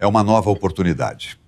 é uma nova oportunidade.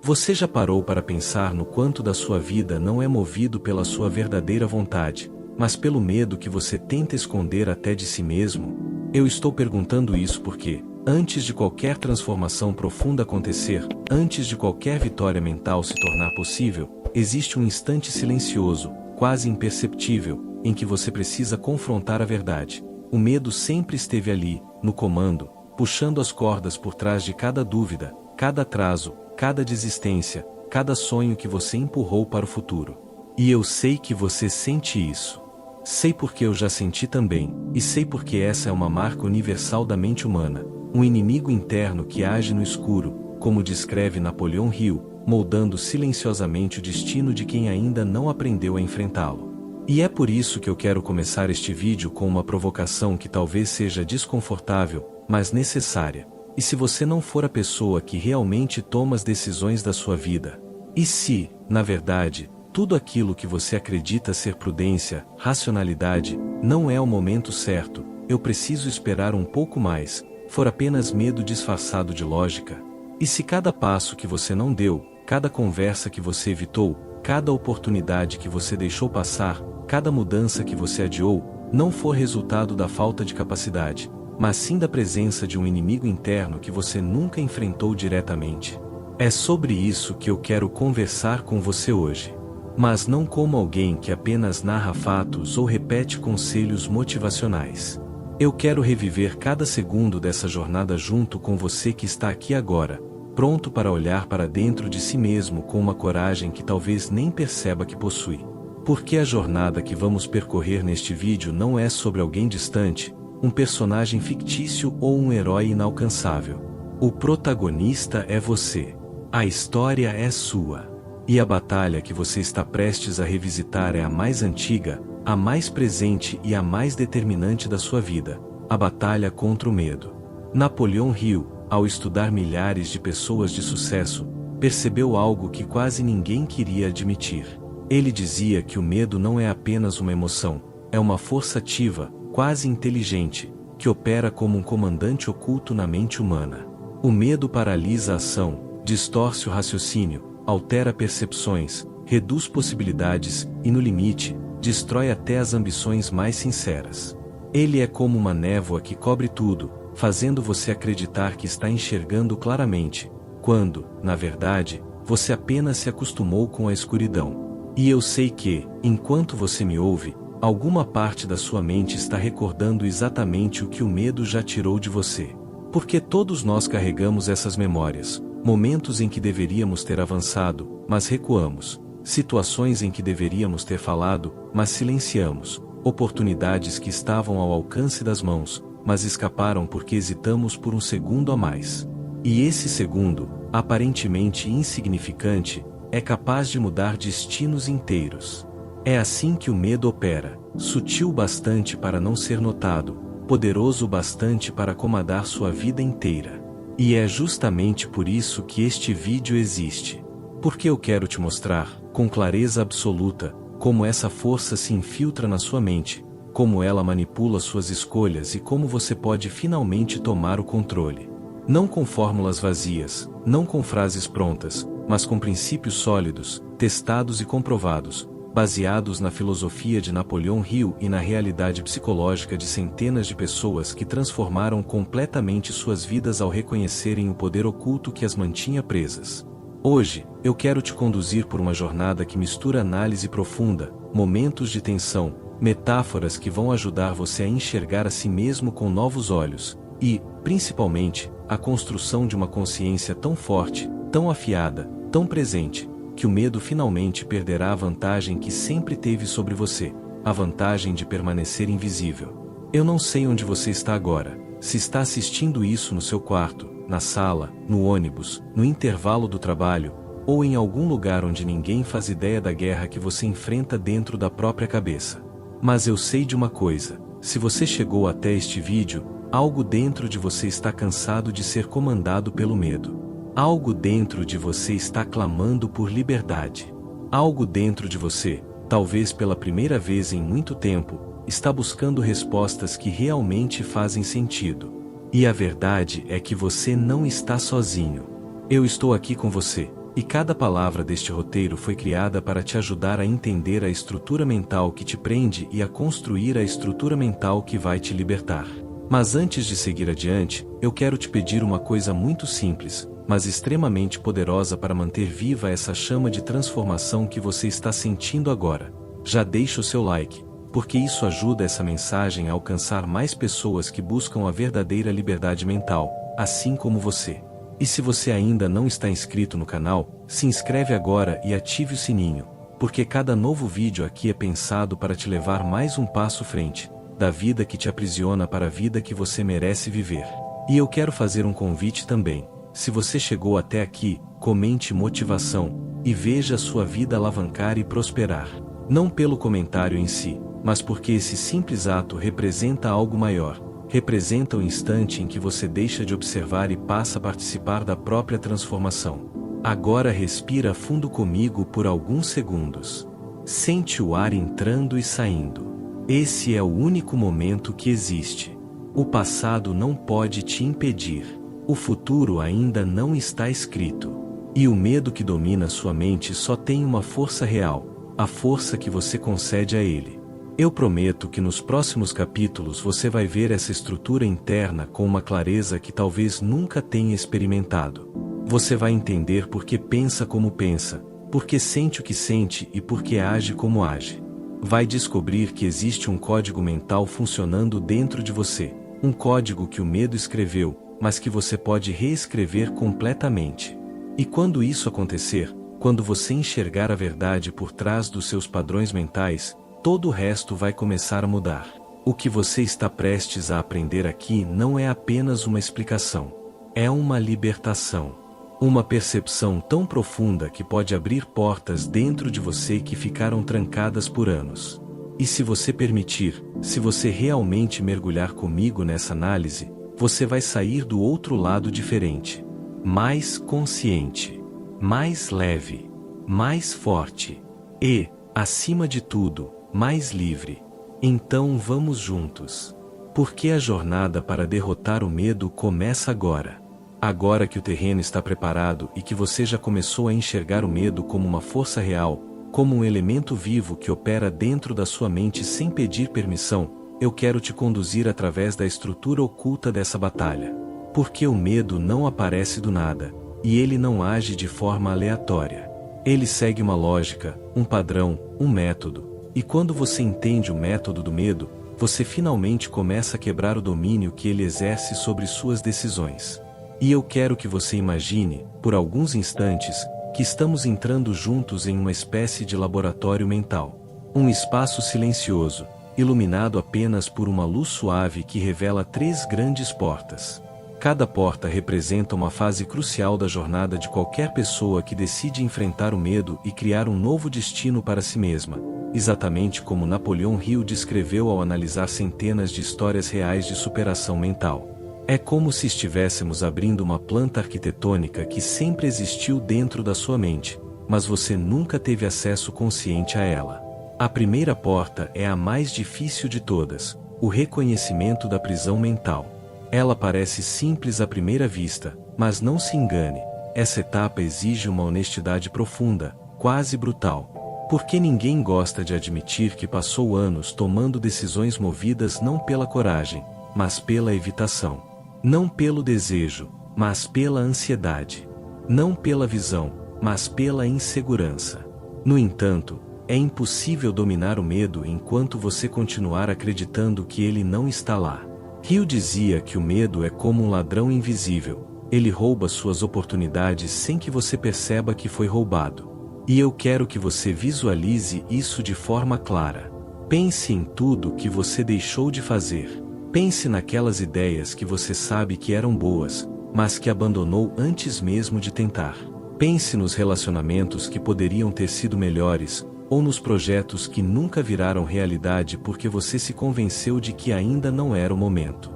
Você já parou para pensar no quanto da sua vida não é movido pela sua verdadeira vontade, mas pelo medo que você tenta esconder até de si mesmo? Eu estou perguntando isso porque, antes de qualquer transformação profunda acontecer, antes de qualquer vitória mental se tornar possível, existe um instante silencioso, quase imperceptível, em que você precisa confrontar a verdade. O medo sempre esteve ali, no comando, puxando as cordas por trás de cada dúvida, cada atraso, cada desistência, cada sonho que você empurrou para o futuro. E eu sei que você sente isso. Sei porque eu já senti também, e sei porque essa é uma marca universal da mente humana, um inimigo interno que age no escuro, como descreve Napoleão Hill, moldando silenciosamente o destino de quem ainda não aprendeu a enfrentá-lo. E é por isso que eu quero começar este vídeo com uma provocação que talvez seja desconfortável, mas necessária. E se você não for a pessoa que realmente toma as decisões da sua vida? E se, na verdade, tudo aquilo que você acredita ser prudência, racionalidade, não é o momento certo, eu preciso esperar um pouco mais, for apenas medo disfarçado de lógica? E se cada passo que você não deu, cada conversa que você evitou, cada oportunidade que você deixou passar, cada mudança que você adiou, não for resultado da falta de capacidade, mas sim da presença de um inimigo interno que você nunca enfrentou diretamente? É sobre isso que eu quero conversar com você hoje. Mas não como alguém que apenas narra fatos ou repete conselhos motivacionais. Eu quero reviver cada segundo dessa jornada junto com você que está aqui agora, pronto para olhar para dentro de si mesmo com uma coragem que talvez nem perceba que possui. Porque a jornada que vamos percorrer neste vídeo não é sobre alguém distante, um personagem fictício ou um herói inalcançável. O protagonista é você. A história é sua. E a batalha que você está prestes a revisitar é a mais antiga, a mais presente e a mais determinante da sua vida, a batalha contra o medo. Napoleão Hill, ao estudar milhares de pessoas de sucesso, percebeu algo que quase ninguém queria admitir. Ele dizia que o medo não é apenas uma emoção, é uma força ativa, quase inteligente, que opera como um comandante oculto na mente humana. O medo paralisa a ação, distorce o raciocínio, altera percepções, reduz possibilidades e, no limite, destrói até as ambições mais sinceras. Ele é como uma névoa que cobre tudo, fazendo você acreditar que está enxergando claramente, quando, na verdade, você apenas se acostumou com a escuridão. E eu sei que, enquanto você me ouve, alguma parte da sua mente está recordando exatamente o que o medo já tirou de você. Porque todos nós carregamos essas memórias, momentos em que deveríamos ter avançado, mas recuamos, situações em que deveríamos ter falado, mas silenciamos, oportunidades que estavam ao alcance das mãos, mas escaparam porque hesitamos por um segundo a mais. E esse segundo, aparentemente insignificante, é capaz de mudar destinos inteiros. É assim que o medo opera, sutil bastante para não ser notado, poderoso bastante para comandar sua vida inteira. E é justamente por isso que este vídeo existe. Porque eu quero te mostrar, com clareza absoluta, como essa força se infiltra na sua mente, como ela manipula suas escolhas e como você pode finalmente tomar o controle. Não com fórmulas vazias, não com frases prontas, mas com princípios sólidos, testados e comprovados, baseados na filosofia de Napoleão Hill e na realidade psicológica de centenas de pessoas que transformaram completamente suas vidas ao reconhecerem o poder oculto que as mantinha presas. Hoje, eu quero te conduzir por uma jornada que mistura análise profunda, momentos de tensão, metáforas que vão ajudar você a enxergar a si mesmo com novos olhos, e, principalmente, a construção de uma consciência tão forte, tão afiada, tão presente, que o medo finalmente perderá a vantagem que sempre teve sobre você, a vantagem de permanecer invisível. Eu não sei onde você está agora, se está assistindo isso no seu quarto, na sala, no ônibus, no intervalo do trabalho, ou em algum lugar onde ninguém faz ideia da guerra que você enfrenta dentro da própria cabeça. Mas eu sei de uma coisa, se você chegou até este vídeo, algo dentro de você está cansado de ser comandado pelo medo. Algo dentro de você está clamando por liberdade. Algo dentro de você, talvez pela primeira vez em muito tempo, está buscando respostas que realmente fazem sentido. E a verdade é que você não está sozinho. Eu estou aqui com você, e cada palavra deste roteiro foi criada para te ajudar a entender a estrutura mental que te prende e a construir a estrutura mental que vai te libertar. Mas antes de seguir adiante, eu quero te pedir uma coisa muito simples, mas extremamente poderosa para manter viva essa chama de transformação que você está sentindo agora. Já deixa o seu like, porque isso ajuda essa mensagem a alcançar mais pessoas que buscam a verdadeira liberdade mental, assim como você. E se você ainda não está inscrito no canal, se inscreve agora e ative o sininho, porque cada novo vídeo aqui é pensado para te levar mais um passo à frente, da vida que te aprisiona para a vida que você merece viver. E eu quero fazer um convite também. Se você chegou até aqui, comente motivação, e veja a sua vida alavancar e prosperar. Não pelo comentário em si, mas porque esse simples ato representa algo maior. Representa o instante em que você deixa de observar e passa a participar da própria transformação. Agora respira fundo comigo por alguns segundos. Sente o ar entrando e saindo. Esse é o único momento que existe. O passado não pode te impedir. O futuro ainda não está escrito. E o medo que domina sua mente só tem uma força real, a força que você concede a ele. Eu prometo que nos próximos capítulos você vai ver essa estrutura interna com uma clareza que talvez nunca tenha experimentado. Você vai entender por que pensa como pensa, por que sente o que sente e por que age como age. Vai descobrir que existe um código mental funcionando dentro de você, um código que o medo escreveu, mas que você pode reescrever completamente. E quando isso acontecer, quando você enxergar a verdade por trás dos seus padrões mentais, todo o resto vai começar a mudar. O que você está prestes a aprender aqui não é apenas uma explicação. É uma libertação. Uma percepção tão profunda que pode abrir portas dentro de você que ficaram trancadas por anos. E se você permitir, se você realmente mergulhar comigo nessa análise, você vai sair do outro lado diferente. Mais consciente. Mais leve. Mais forte. E, acima de tudo, mais livre. Então vamos juntos. Porque a jornada para derrotar o medo começa agora. Agora que o terreno está preparado e que você já começou a enxergar o medo como uma força real, como um elemento vivo que opera dentro da sua mente sem pedir permissão, eu quero te conduzir através da estrutura oculta dessa batalha. Porque o medo não aparece do nada, e ele não age de forma aleatória. Ele segue uma lógica, um padrão, um método. E quando você entende o método do medo, você finalmente começa a quebrar o domínio que ele exerce sobre suas decisões. E eu quero que você imagine, por alguns instantes, que estamos entrando juntos em uma espécie de laboratório mental. Um espaço silencioso, iluminado apenas por uma luz suave que revela 3 grandes portas. Cada porta representa uma fase crucial da jornada de qualquer pessoa que decide enfrentar o medo e criar um novo destino para si mesma, exatamente como Napoleão Hill descreveu ao analisar centenas de histórias reais de superação mental. É como se estivéssemos abrindo uma planta arquitetônica que sempre existiu dentro da sua mente, mas você nunca teve acesso consciente a ela. A primeira porta é a mais difícil de todas, o reconhecimento da prisão mental. Ela parece simples à primeira vista, mas não se engane, essa etapa exige uma honestidade profunda, quase brutal. Porque ninguém gosta de admitir que passou anos tomando decisões movidas não pela coragem, mas pela evitação. Não pelo desejo, mas pela ansiedade. Não pela visão, mas pela insegurança. No entanto, é impossível dominar o medo enquanto você continuar acreditando que ele não está lá. Hill dizia que o medo é como um ladrão invisível, ele rouba suas oportunidades sem que você perceba que foi roubado. E eu quero que você visualize isso de forma clara. Pense em tudo que você deixou de fazer. Pense naquelas ideias que você sabe que eram boas, mas que abandonou antes mesmo de tentar. Pense nos relacionamentos que poderiam ter sido melhores, ou nos projetos que nunca viraram realidade porque você se convenceu de que ainda não era o momento.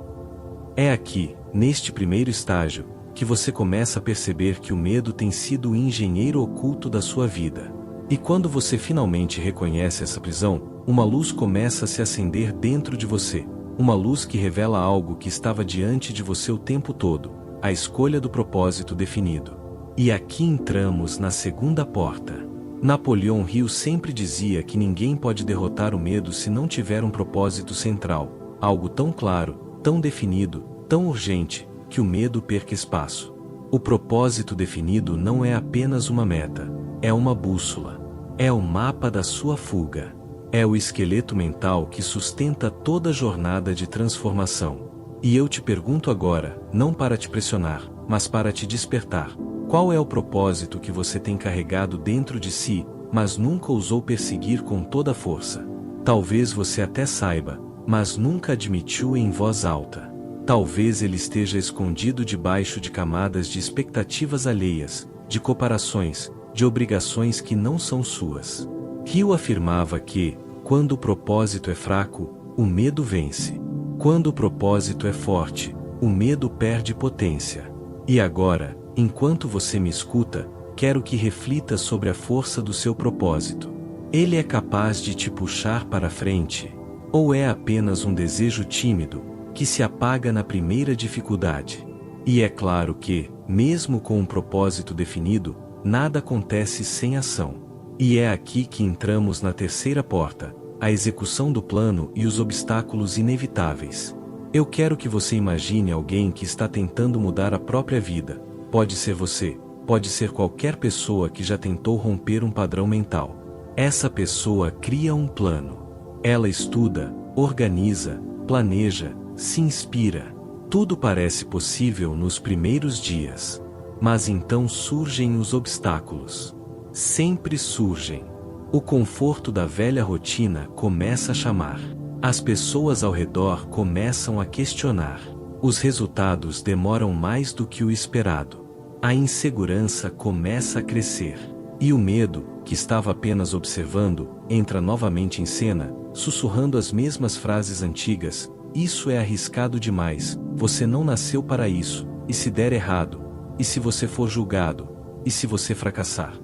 É aqui, neste primeiro estágio, que você começa a perceber que o medo tem sido o engenheiro oculto da sua vida. E quando você finalmente reconhece essa prisão, uma luz começa a se acender dentro de você. Uma luz que revela algo que estava diante de você o tempo todo, a escolha do propósito definido. E aqui entramos na segunda porta. Napoleão Hill sempre dizia que ninguém pode derrotar o medo se não tiver um propósito central, algo tão claro, tão definido, tão urgente, que o medo perca espaço. O propósito definido não é apenas uma meta, é uma bússola. É o mapa da sua fuga. É o esqueleto mental que sustenta toda a jornada de transformação. E eu te pergunto agora, não para te pressionar, mas para te despertar. Qual é o propósito que você tem carregado dentro de si, mas nunca ousou perseguir com toda a força? Talvez você até saiba, mas nunca admitiu em voz alta. Talvez ele esteja escondido debaixo de camadas de expectativas alheias, de comparações, de obrigações que não são suas. Hill afirmava que, quando o propósito é fraco, o medo vence. Quando o propósito é forte, o medo perde potência. E agora, enquanto você me escuta, quero que reflita sobre a força do seu propósito. Ele é capaz de te puxar para frente? Ou é apenas um desejo tímido, que se apaga na primeira dificuldade? E é claro que, mesmo com um propósito definido, nada acontece sem ação. E é aqui que entramos na terceira porta, a execução do plano e os obstáculos inevitáveis. Eu quero que você imagine alguém que está tentando mudar a própria vida. Pode ser você, pode ser qualquer pessoa que já tentou romper um padrão mental. Essa pessoa cria um plano. Ela estuda, organiza, planeja, se inspira. Tudo parece possível nos primeiros dias. Mas então surgem os obstáculos. Sempre surgem. O conforto da velha rotina começa a chamar. As pessoas ao redor começam a questionar. Os resultados demoram mais do que o esperado. A insegurança começa a crescer. E o medo, que estava apenas observando, entra novamente em cena, sussurrando as mesmas frases antigas: "Isso é arriscado demais, você não nasceu para isso, e se der errado? E se você for julgado? E se você fracassar?"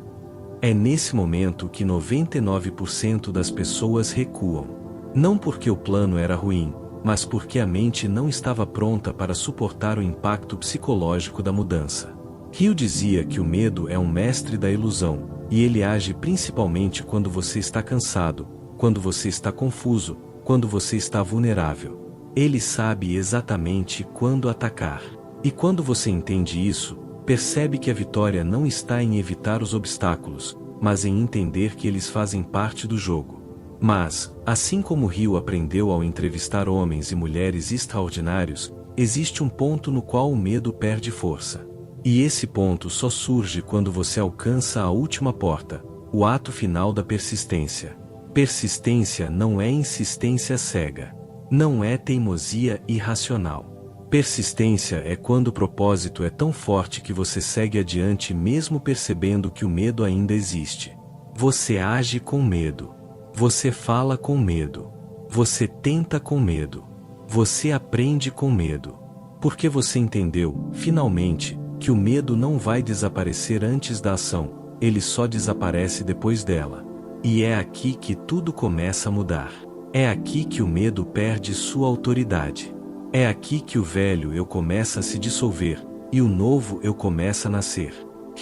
É nesse momento que 99% das pessoas recuam. Não porque o plano era ruim, mas porque a mente não estava pronta para suportar o impacto psicológico da mudança. Hill dizia que o medo é um mestre da ilusão, e ele age principalmente quando você está cansado, quando você está confuso, quando você está vulnerável. Ele sabe exatamente quando atacar. E quando você entende isso, percebe que a vitória não está em evitar os obstáculos, mas em entender que eles fazem parte do jogo. Mas, assim como Hill aprendeu ao entrevistar homens e mulheres extraordinários, existe um ponto no qual o medo perde força. E esse ponto só surge quando você alcança a última porta, o ato final da persistência. Persistência não é insistência cega. Não é teimosia irracional. Persistência é quando o propósito é tão forte que você segue adiante mesmo percebendo que o medo ainda existe. Você age com medo. Você fala com medo. Você tenta com medo. Você aprende com medo. Porque você entendeu, finalmente, que o medo não vai desaparecer antes da ação, ele só desaparece depois dela. E é aqui que tudo começa a mudar. É aqui que o medo perde sua autoridade. É aqui que o velho eu começa a se dissolver, e o novo eu começa a nascer.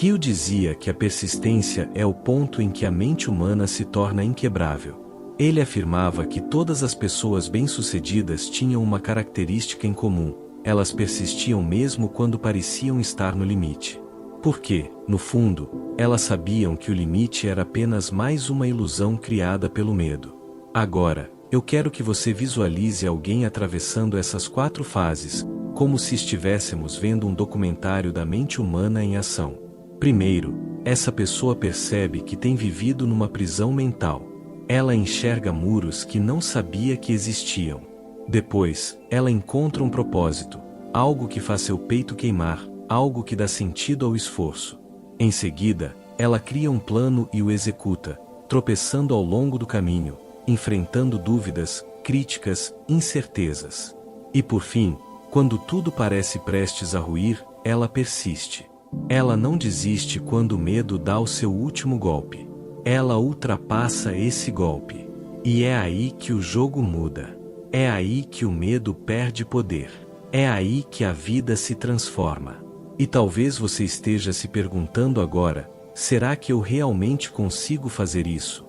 Hill dizia que a persistência é o ponto em que a mente humana se torna inquebrável. Ele afirmava que todas as pessoas bem-sucedidas tinham uma característica em comum: elas persistiam mesmo quando pareciam estar no limite. Porque, no fundo, elas sabiam que o limite era apenas mais uma ilusão criada pelo medo. Agora, eu quero que você visualize alguém atravessando essas 4 fases, como se estivéssemos vendo um documentário da mente humana em ação. Primeiro, essa pessoa percebe que tem vivido numa prisão mental. Ela enxerga muros que não sabia que existiam. Depois, ela encontra um propósito, algo que faz seu peito queimar, algo que dá sentido ao esforço. Em seguida, ela cria um plano e o executa, tropeçando ao longo do caminho, enfrentando dúvidas, críticas, incertezas. E por fim, quando tudo parece prestes a ruir, ela persiste. Ela não desiste quando o medo dá o seu último golpe. Ela ultrapassa esse golpe. E é aí que o jogo muda. É aí que o medo perde poder. É aí que a vida se transforma. E talvez você esteja se perguntando agora: será que eu realmente consigo fazer isso?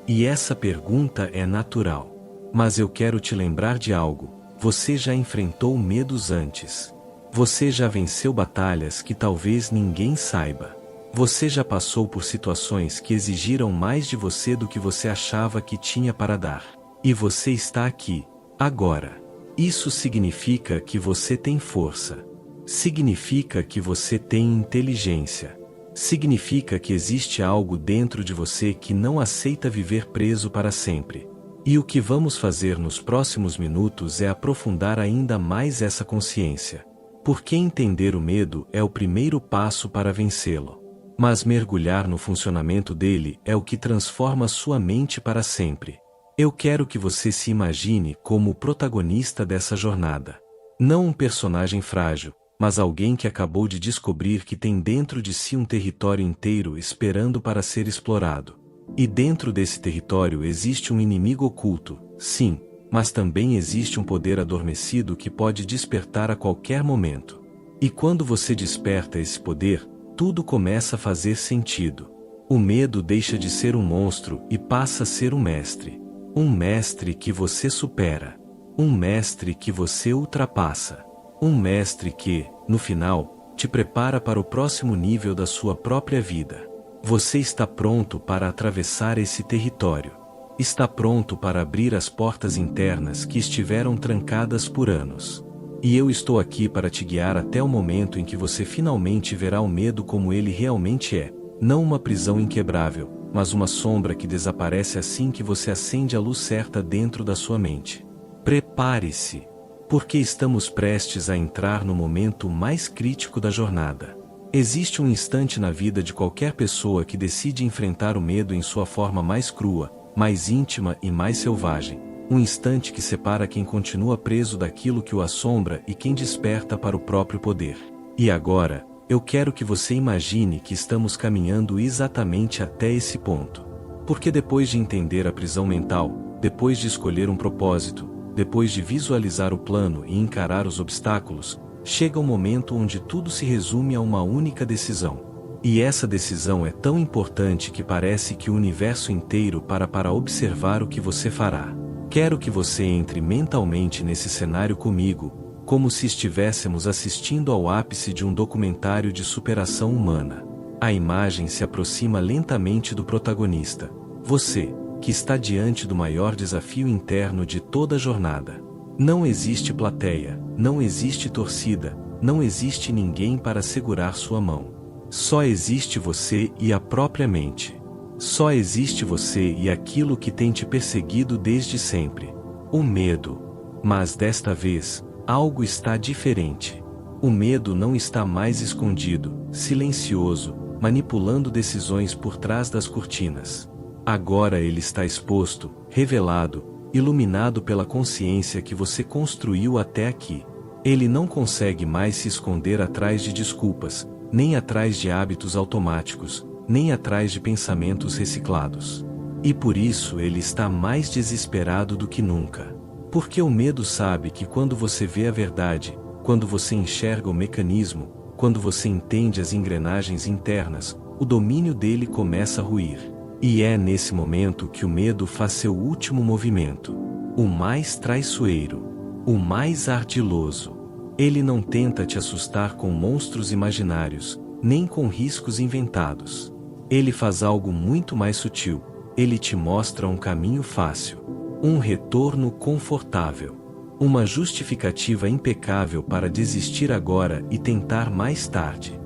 E essa pergunta é natural. Mas eu quero te lembrar de algo: você já enfrentou medos antes. Você já venceu batalhas que talvez ninguém saiba. Você já passou por situações que exigiram mais de você do que você achava que tinha para dar. E você está aqui, agora. Isso significa que você tem força. Significa que você tem inteligência. Significa que existe algo dentro de você que não aceita viver preso para sempre. E o que vamos fazer nos próximos minutos é aprofundar ainda mais essa consciência. Porque entender o medo é o primeiro passo para vencê-lo. Mas mergulhar no funcionamento dele é o que transforma sua mente para sempre. Eu quero que você se imagine como o protagonista dessa jornada. Não um personagem frágil, mas alguém que acabou de descobrir que tem dentro de si um território inteiro esperando para ser explorado. E dentro desse território existe um inimigo oculto, sim, mas também existe um poder adormecido que pode despertar a qualquer momento. E quando você desperta esse poder, tudo começa a fazer sentido. O medo deixa de ser um monstro e passa a ser um mestre. Um mestre que você supera. Um mestre que você ultrapassa. Um mestre que, no final, te prepara para o próximo nível da sua própria vida. Você está pronto para atravessar esse território. Está pronto para abrir as portas internas que estiveram trancadas por anos. E eu estou aqui para te guiar até o momento em que você finalmente verá o medo como ele realmente é, não uma prisão inquebrável, mas uma sombra que desaparece assim que você acende a luz certa dentro da sua mente. Prepare-se, porque estamos prestes a entrar no momento mais crítico da jornada. Existe um instante na vida de qualquer pessoa que decide enfrentar o medo em sua forma mais crua, mais íntima e mais selvagem. Um instante que separa quem continua preso daquilo que o assombra e quem desperta para o próprio poder. E agora, eu quero que você imagine que estamos caminhando exatamente até esse ponto. Porque depois de entender a prisão mental, depois de escolher um propósito, depois de visualizar o plano e encarar os obstáculos, chega um momento onde tudo se resume a uma única decisão. E essa decisão é tão importante que parece que o universo inteiro para observar o que você fará. Quero que você entre mentalmente nesse cenário comigo, como se estivéssemos assistindo ao ápice de um documentário de superação humana. A imagem se aproxima lentamente do protagonista. Você, que está diante do maior desafio interno de toda a jornada. Não existe plateia, não existe torcida, não existe ninguém para segurar sua mão. Só existe você e a própria mente. Só existe você e aquilo que tem te perseguido desde sempre. O medo. Mas desta vez, algo está diferente. O medo não está mais escondido, silencioso, manipulando decisões por trás das cortinas. Agora ele está exposto, revelado, iluminado pela consciência que você construiu até aqui. Ele não consegue mais se esconder atrás de desculpas, nem atrás de hábitos automáticos, nem atrás de pensamentos reciclados. E por isso ele está mais desesperado do que nunca. Porque o medo sabe que quando você vê a verdade, quando você enxerga o mecanismo, quando você entende as engrenagens internas, o domínio dele começa a ruir. E é nesse momento que o medo faz seu último movimento. O mais traiçoeiro. O mais ardiloso. Ele não tenta te assustar com monstros imaginários, nem com riscos inventados. Ele faz algo muito mais sutil. Ele te mostra um caminho fácil. Um retorno confortável. Uma justificativa impecável para desistir agora e tentar mais tarde.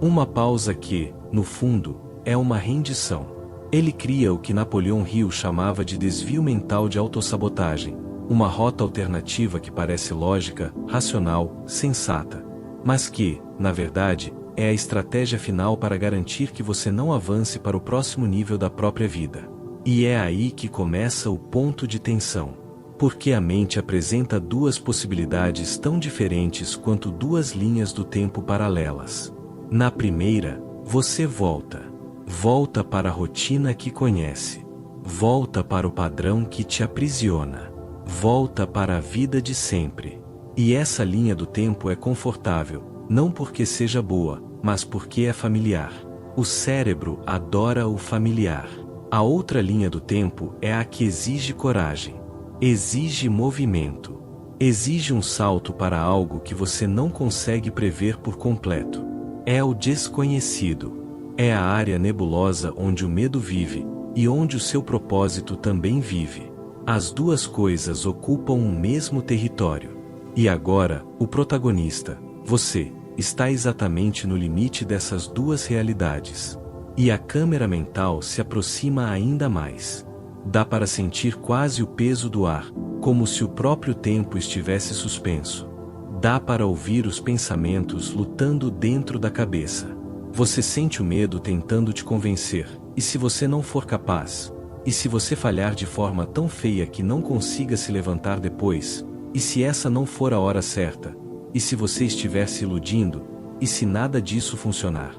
Uma pausa que, no fundo, é uma rendição. Ele cria o que Napoleão Hill chamava de desvio mental de autossabotagem, uma rota alternativa que parece lógica, racional, sensata, mas que, na verdade, é a estratégia final para garantir que você não avance para o próximo nível da própria vida. E é aí que começa o ponto de tensão. Porque a mente apresenta duas possibilidades tão diferentes quanto duas linhas do tempo paralelas. Na primeira, você volta. Volta para a rotina que conhece. Volta para o padrão que te aprisiona. Volta para a vida de sempre. E essa linha do tempo é confortável, não porque seja boa, mas porque é familiar. O cérebro adora o familiar. A outra linha do tempo é a que exige coragem. Exige movimento. Exige um salto para algo que você não consegue prever por completo. É o desconhecido. É a área nebulosa onde o medo vive, e onde o seu propósito também vive. As duas coisas ocupam o mesmo território. E agora, o protagonista, você, está exatamente no limite dessas duas realidades. E a câmera mental se aproxima ainda mais. Dá para sentir quase o peso do ar, como se o próprio tempo estivesse suspenso. Dá para ouvir os pensamentos lutando dentro da cabeça. Você sente o medo tentando te convencer, e se você não for capaz? E se você falhar de forma tão feia que não consiga se levantar depois? E se essa não for a hora certa? E se você estiver se iludindo? E se nada disso funcionar?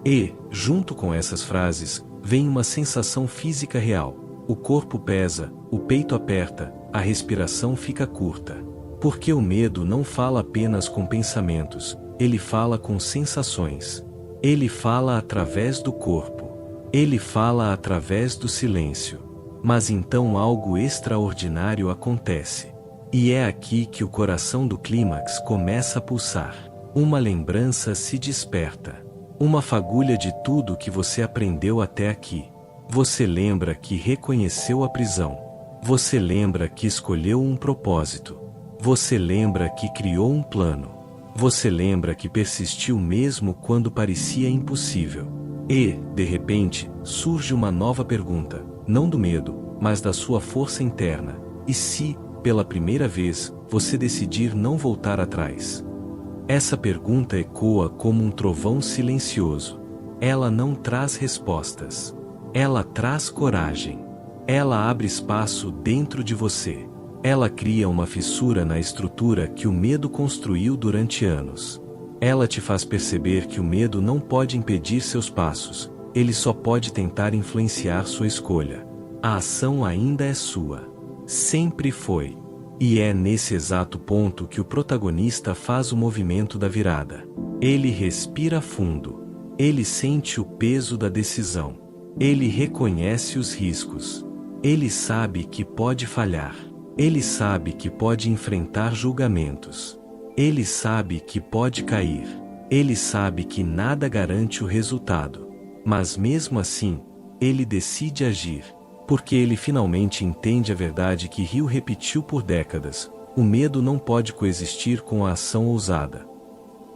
E, junto com essas frases, vem uma sensação física real. O corpo pesa, o peito aperta, a respiração fica curta. Porque o medo não fala apenas com pensamentos, ele fala com sensações. Ele fala através do corpo. Ele fala através do silêncio. Mas então algo extraordinário acontece. E é aqui que o coração do clímax começa a pulsar. Uma lembrança se desperta. Uma fagulha de tudo que você aprendeu até aqui. Você lembra que reconheceu a prisão. Você lembra que escolheu um propósito. Você lembra que criou um plano. Você lembra que persistiu mesmo quando parecia impossível. E, de repente, surge uma nova pergunta, não do medo, mas da sua força interna. E se, pela primeira vez, você decidir não voltar atrás? Essa pergunta ecoa como um trovão silencioso. Ela não traz respostas. Ela traz coragem. Ela abre espaço dentro de você. Ela cria uma fissura na estrutura que o medo construiu durante anos. Ela te faz perceber que o medo não pode impedir seus passos, ele só pode tentar influenciar sua escolha. A ação ainda é sua. Sempre foi. E é nesse exato ponto que o protagonista faz o movimento da virada. Ele respira fundo. Ele sente o peso da decisão. Ele reconhece os riscos. Ele sabe que pode falhar. Ele sabe que pode enfrentar julgamentos. Ele sabe que pode cair. Ele sabe que nada garante o resultado. Mas mesmo assim, ele decide agir. Porque ele finalmente entende a verdade que Hill repetiu por décadas: o medo não pode coexistir com a ação ousada.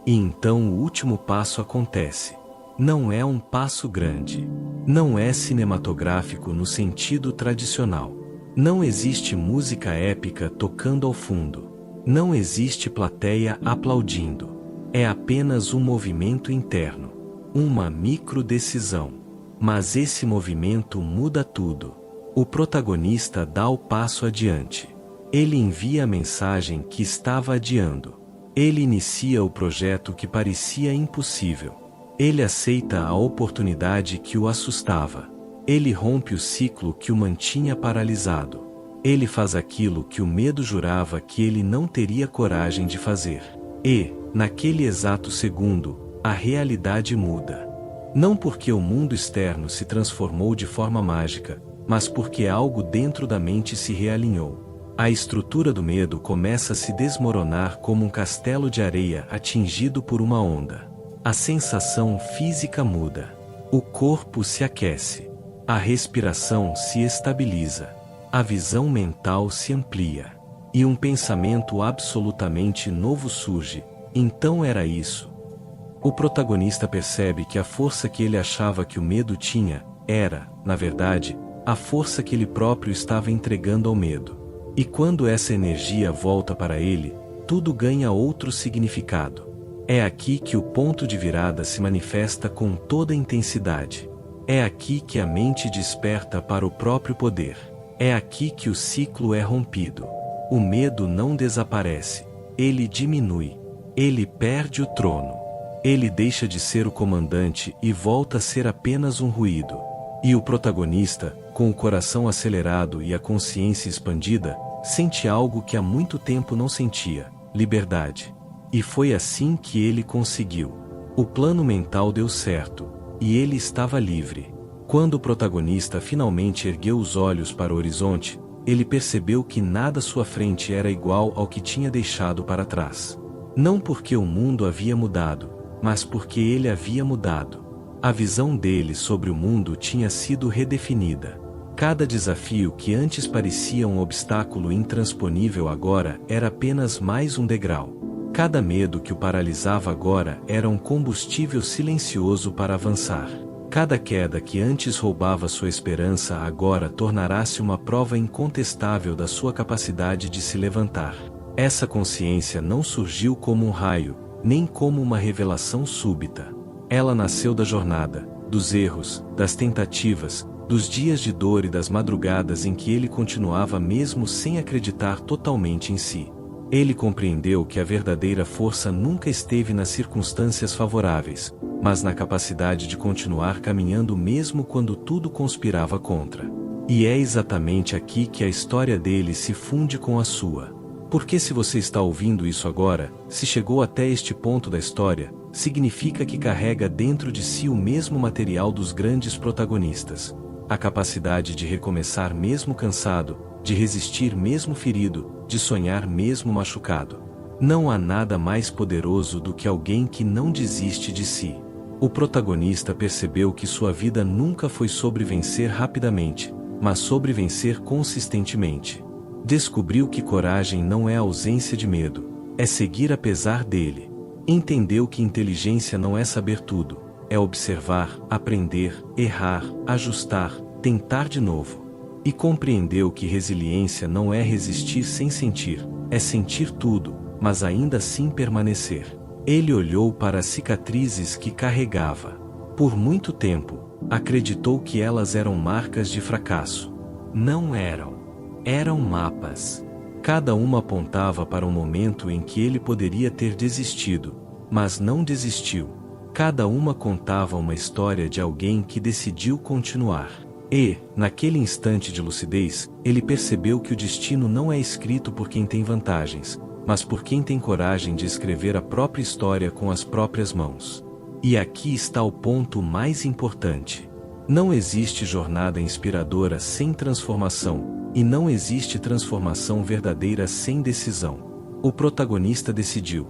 E então o último passo acontece. Não é um passo grande. Não é cinematográfico no sentido tradicional. Não existe música épica tocando ao fundo. Não existe plateia aplaudindo. É apenas um movimento interno. Uma microdecisão. Mas esse movimento muda tudo. O protagonista dá o passo adiante. Ele envia a mensagem que estava adiando. Ele inicia o projeto que parecia impossível. Ele aceita a oportunidade que o assustava. Ele rompe o ciclo que o mantinha paralisado. Ele faz aquilo que o medo jurava que ele não teria coragem de fazer. E, naquele exato segundo, a realidade muda. Não porque o mundo externo se transformou de forma mágica, mas porque algo dentro da mente se realinhou. A estrutura do medo começa a se desmoronar como um castelo de areia atingido por uma onda. A sensação física muda. O corpo se aquece. A respiração se estabiliza. A visão mental se amplia. E um pensamento absolutamente novo surge. Então era isso. O protagonista percebe que a força que ele achava que o medo tinha, era, na verdade, a força que ele próprio estava entregando ao medo. E quando essa energia volta para ele, tudo ganha outro significado. É aqui que o ponto de virada se manifesta com toda intensidade. É aqui que a mente desperta para o próprio poder. É aqui que o ciclo é rompido. O medo não desaparece. Ele diminui. Ele perde o trono. Ele deixa de ser o comandante e volta a ser apenas um ruído. E o protagonista, com o coração acelerado e a consciência expandida, sente algo que há muito tempo não sentia: liberdade. E foi assim que ele conseguiu. O plano mental deu certo, e ele estava livre. Quando o protagonista finalmente ergueu os olhos para o horizonte, ele percebeu que nada à sua frente era igual ao que tinha deixado para trás. Não porque o mundo havia mudado, mas porque ele havia mudado. A visão dele sobre o mundo tinha sido redefinida. Cada desafio que antes parecia um obstáculo intransponível agora era apenas mais um degrau. Cada medo que o paralisava agora era um combustível silencioso para avançar. Cada queda que antes roubava sua esperança agora tornará-se uma prova incontestável da sua capacidade de se levantar. Essa consciência não surgiu como um raio, nem como uma revelação súbita. Ela nasceu da jornada, dos erros, das tentativas, dos dias de dor e das madrugadas em que ele continuava mesmo sem acreditar totalmente em si. Ele compreendeu que a verdadeira força nunca esteve nas circunstâncias favoráveis, mas na capacidade de continuar caminhando mesmo quando tudo conspirava contra. E é exatamente aqui que a história dele se funde com a sua. Porque se você está ouvindo isso agora, se chegou até este ponto da história, significa que carrega dentro de si o mesmo material dos grandes protagonistas. A capacidade de recomeçar mesmo cansado, de resistir mesmo ferido, de sonhar mesmo machucado. Não há nada mais poderoso do que alguém que não desiste de si. O protagonista percebeu que sua vida nunca foi sobre vencer rapidamente, mas sobre vencer consistentemente. Descobriu que coragem não é ausência de medo, é seguir apesar dele. Entendeu que inteligência não é saber tudo, é observar, aprender, errar, ajustar, tentar de novo. E compreendeu que resiliência não é resistir sem sentir, é sentir tudo, mas ainda assim permanecer. Ele olhou para as cicatrizes que carregava. Por muito tempo, acreditou que elas eram marcas de fracasso. Não eram. Eram mapas. Cada uma apontava para um momento em que ele poderia ter desistido, mas não desistiu. Cada uma contava uma história de alguém que decidiu continuar. E, naquele instante de lucidez, ele percebeu que o destino não é escrito por quem tem vantagens, mas por quem tem coragem de escrever a própria história com as próprias mãos. E aqui está o ponto mais importante. Não existe jornada inspiradora sem transformação, e não existe transformação verdadeira sem decisão. O protagonista decidiu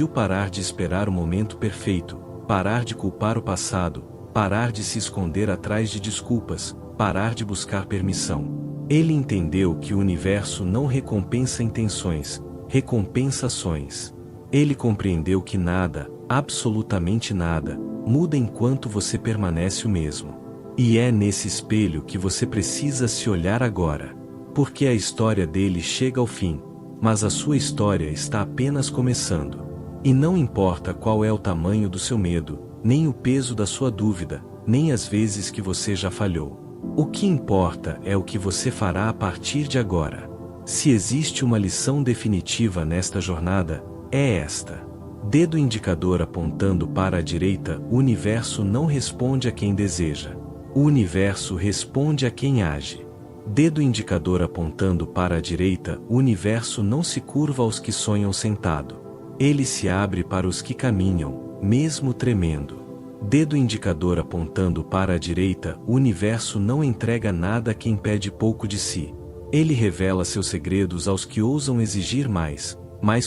parar de esperar o momento perfeito, parar de culpar o passado, parar de se esconder atrás de desculpas, parar de buscar permissão. Ele entendeu que o universo não recompensa intenções, recompensa ações. Ele compreendeu que nada, absolutamente nada, muda enquanto você permanece o mesmo. E é nesse espelho que você precisa se olhar agora. Porque a história dele chega ao fim, mas a sua história está apenas começando. E não importa qual é o tamanho do seu medo, nem o peso da sua dúvida, nem as vezes que você já falhou. O que importa é o que você fará a partir de agora. Se existe uma lição definitiva nesta jornada, é esta. Dedo indicador apontando para a direita, o universo não responde a quem deseja. O universo responde a quem age. Dedo indicador apontando para a direita, o universo não se curva aos que sonham sentado. Ele se abre para os que caminham, mesmo tremendo. Dedo indicador apontando para a direita, o universo não entrega nada a quem pede pouco de si. Ele revela seus segredos aos que ousam exigir mais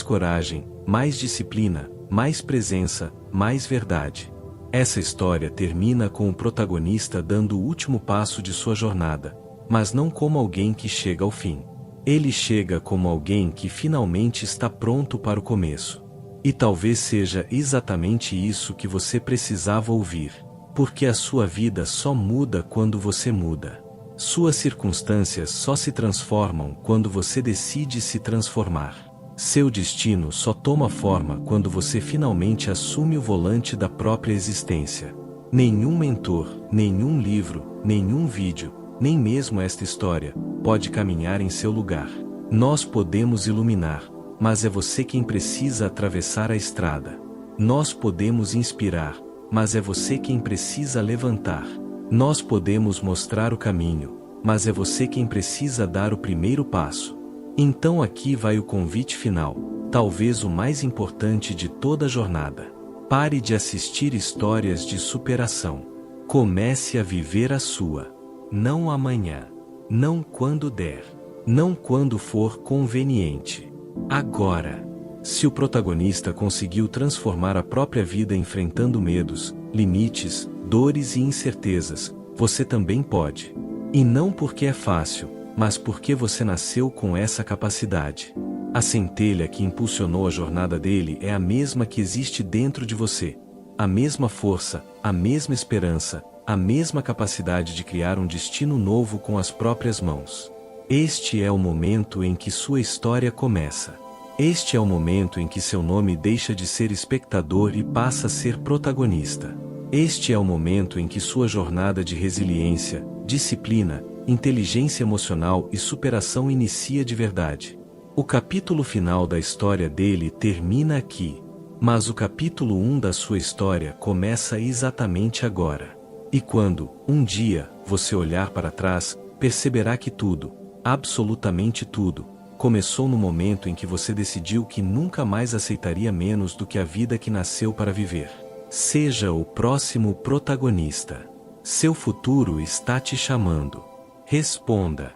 coragem, mais disciplina, mais presença, mais verdade. Essa história termina com o protagonista dando o último passo de sua jornada, mas não como alguém que chega ao fim. Ele chega como alguém que finalmente está pronto para o começo. E talvez seja exatamente isso que você precisava ouvir, porque a sua vida só muda quando você muda. Suas circunstâncias só se transformam quando você decide se transformar. Seu destino só toma forma quando você finalmente assume o volante da própria existência. Nenhum mentor, nenhum livro, nenhum vídeo, nem mesmo esta história, pode caminhar em seu lugar. Nós podemos iluminar, mas é você quem precisa atravessar a estrada. Nós podemos inspirar, mas é você quem precisa levantar. Nós podemos mostrar o caminho, mas é você quem precisa dar o primeiro passo. Então aqui vai o convite final, talvez o mais importante de toda a jornada. Pare de assistir histórias de superação. Comece a viver a sua. Não amanhã. Não quando der. Não quando for conveniente. Agora. Se o protagonista conseguiu transformar a própria vida enfrentando medos, limites, dores e incertezas, você também pode. E não porque é fácil, mas porque você nasceu com essa capacidade. A centelha que impulsionou a jornada dele é a mesma que existe dentro de você. A mesma força, a mesma esperança, a mesma capacidade de criar um destino novo com as próprias mãos. Este é o momento em que sua história começa. Este é o momento em que seu nome deixa de ser espectador e passa a ser protagonista. Este é o momento em que sua jornada de resiliência, disciplina, inteligência emocional e superação inicia de verdade. O capítulo final da história dele termina aqui, mas o capítulo 1 da sua história começa exatamente agora. E quando, um dia, você olhar para trás, perceberá que tudo, absolutamente tudo, começou no momento em que você decidiu que nunca mais aceitaria menos do que a vida que nasceu para viver. Seja o próximo protagonista. Seu futuro está te chamando. Responda.